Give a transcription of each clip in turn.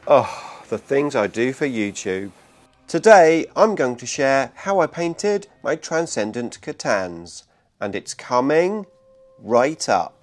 Oh, the things I do for YouTube. Today I'm going to share how I painted my Transcendent C'tans, and it's coming right up.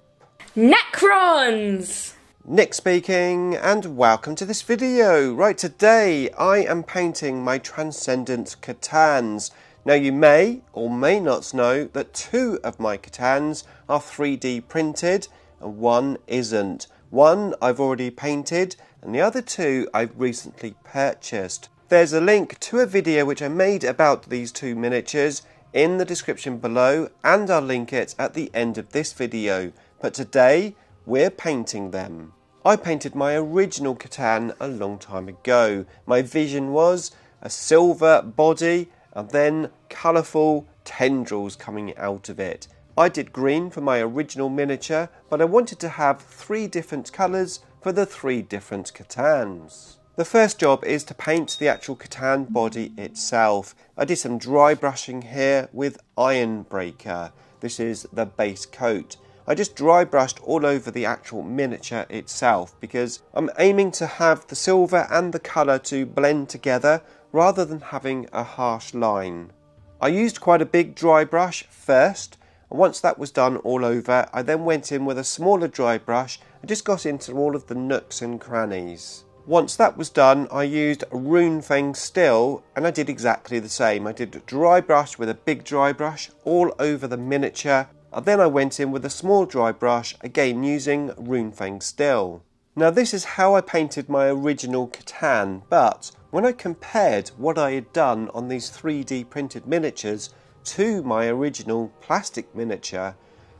Necrons! Nick speaking, and welcome to this video. Right, today I am painting my Transcendent C'tans. Now you may or may not know that two of my C'tans are 3D printed and one isn't. One I've already painted and the other two I've recently purchased. There's a link to a video which I made about these two miniatures in the description below, and I'll link it at the end of this video. But today we're painting them. I painted my original C'tan a long time ago. My vision was a silver body and then colourful tendrils coming out of it. I did green for my original miniature, but I wanted to have three different colours for the three different C'tans. The first job is to paint the actual C'tan body itself. I did some dry brushing here with Iron Breaker. This is the base coat. I just dry brushed all over the actual miniature itself because I'm aiming to have the silver and the colour to blend together rather than having a harsh line. I used quite a big dry brush first, and once that was done all over, I then went in with a smaller dry brush and just got into all of the nooks and crannies. Once that was done, I used Runefang Still, and I did exactly the same. I did a dry brush with a big dry brush all over the miniature, and then I went in with a small dry brush, again using Runefang Still. Now this is how I painted my original C'tan, but when I compared what I had done on these 3D printed miniatures to my original plastic miniature,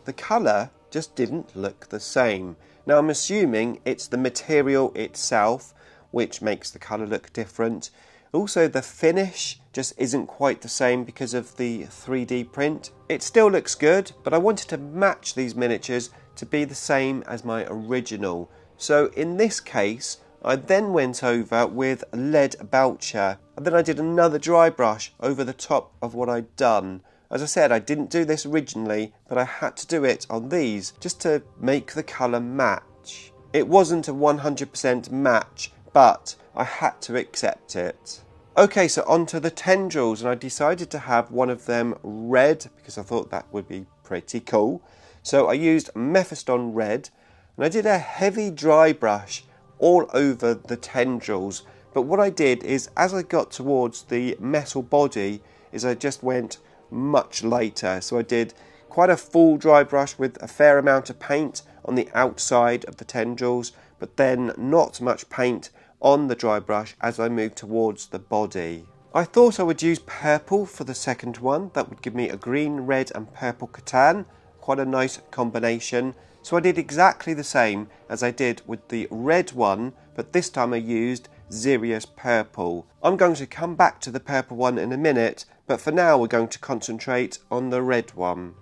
the colour just didn't look the same. Now I'm assuming it's the material itself which makes the colour look different. Also the finish just isn't quite the same because of the 3D print. It still looks good, but I wanted to match these miniatures to be the same as my original. So in this case, I then went over with lead belcher, and then I did another dry brush over the top of what I'd done. As I said, I didn't do this originally, but I had to do it on these just to make the colour match. It wasn't a 100% match, but I had to accept it. Okay, so onto the tendrils, and I decided to have one of them red because I thought that would be pretty cool. So I used Mephiston Red, and I did a heavy dry brush all over the tendrils. But what I did is, as I got towards the metal body, is I just went much lighter. So I did quite a full dry brush with a fair amount of paint on the outside of the tendrils, but then not much paint on the dry brush as I moved towards the body. I thought I would use purple for the second one. That would give me a green, red and purple C'tan. Quite a nice combination. So I did exactly the same as I did with the red one, but this time I used Xerius Purple. I'm going to come back to the purple one in a minute, but for now we're going to concentrate on the red one.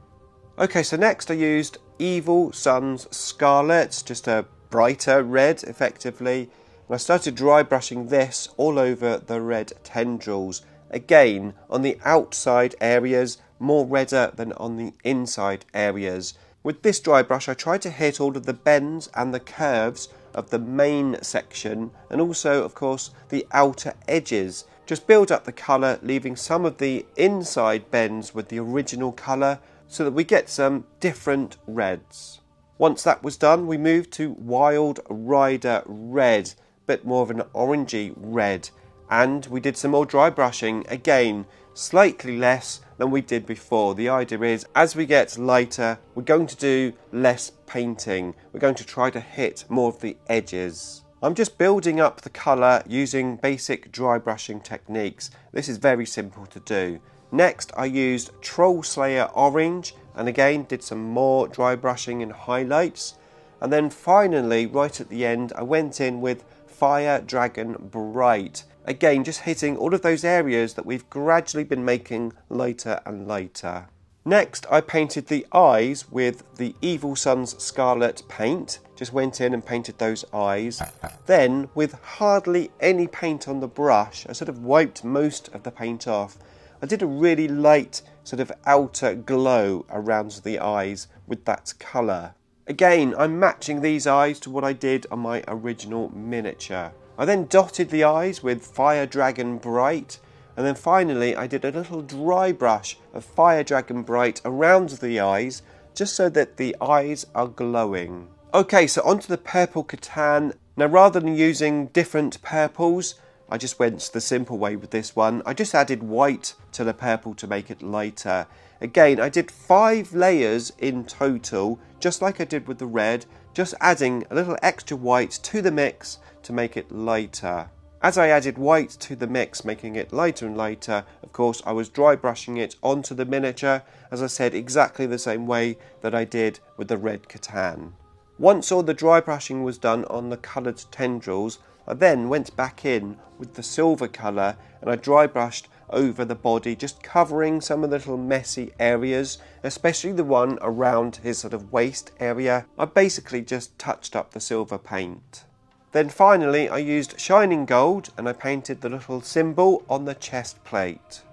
Okay, so next I used Evil Sun's Scarlet, just a brighter red effectively. And I started dry brushing this all over the red tendrils. Again, on the outside areas, more redder than on the inside areas. With this dry brush I tried to hit all of the bends and the curves of the main section, and also of course the outer edges. Just build up the colour, leaving some of the inside bends with the original colour so that we get some different reds. Once that was done, we moved to Wild Rider Red, a bit more of an orangey red, and we did some more dry brushing, again slightly less than we did before. The idea is, as we get lighter, we're going to do less painting. We're going to try to hit more of the edges. I'm just building up the colour using basic dry brushing techniques. This is very simple to do. Next I used Troll Slayer Orange, and again did some more dry brushing and highlights. And then finally, right at the end, I went in with Fire Dragon Bright. Again, just hitting all of those areas that we've gradually been making lighter and lighter. Next, I painted the eyes with the Evil Sun's Scarlet paint. Just went in and painted those eyes. Then, with hardly any paint on the brush, I sort of wiped most of the paint off. I did a really light sort of outer glow around the eyes with that colour. Again, I'm matching these eyes to what I did on my original miniature. I then dotted the eyes with Fire Dragon Bright, and then finally I did a little dry brush of Fire Dragon Bright around the eyes, just so that the eyes are glowing. Okay, so onto the purple C'tan. Now rather than using different purples, I just went the simple way with this one. I just added white to the purple to make it lighter. Again, I did 5 layers in total, just like I did with the red, just adding a little extra white to the mix to make it lighter. As I added white to the mix, making it lighter and lighter, of course I was dry brushing it onto the miniature, as I said, exactly the same way that I did with the red C'tan. Once all the dry brushing was done on the coloured tendrils, I then went back in with the silver colour and I dry brushed over the body, just covering some of the little messy areas, especially the one around his sort of waist area. I basically just touched up the silver paint. Then finally I used shining gold and I painted the little symbol on the chest plate.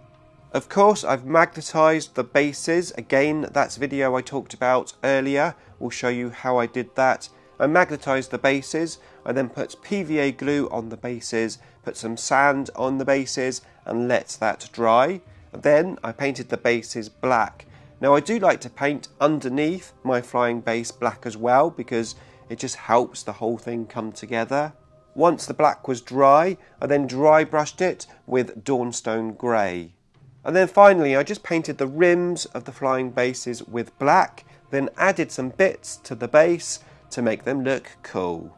Of course I've magnetised the bases. Again, that's a video I talked about earlier. We'll show you how I did that. I magnetised the bases. I then put PVA glue on the bases, put some sand on the bases and let that dry. Then I painted the bases black. Now I do like to paint underneath my flying base black as well, because it just helps the whole thing come together. Once the black was dry, I then dry brushed it with Dawnstone Grey. And then finally I just painted the rims of the flying bases with black, then added some bits to the base to make them look cool.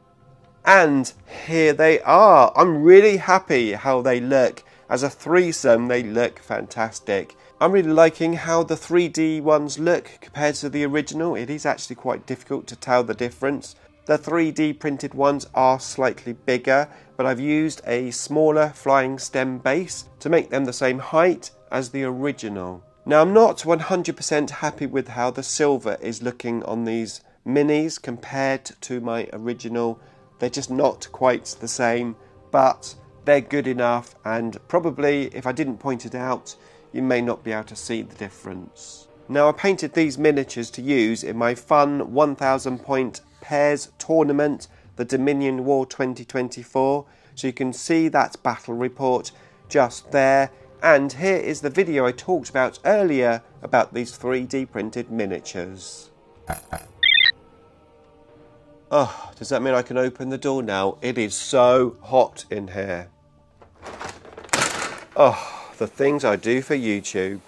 And here they are. I'm really happy how they look. As a threesome, they look fantastic. I'm really liking how the 3D ones look compared to the original. It is actually quite difficult to tell the difference. The 3D printed ones are slightly bigger, but I've used a smaller flying stem base to make them the same height as the original. Now I'm not 100% happy with how the silver is looking on these minis compared to my original. They're just not quite the same, but they're good enough, and probably if I didn't point it out, you may not be able to see the difference. Now I painted these miniatures to use in my fun 1000 point pairs tournament, the Dominion War 2024, so you can see that battle report just there. And here is the video I talked about earlier about these 3D printed miniatures. Oh, does that mean I can open the door now? It is so hot in here. Oh, the things I do for YouTube.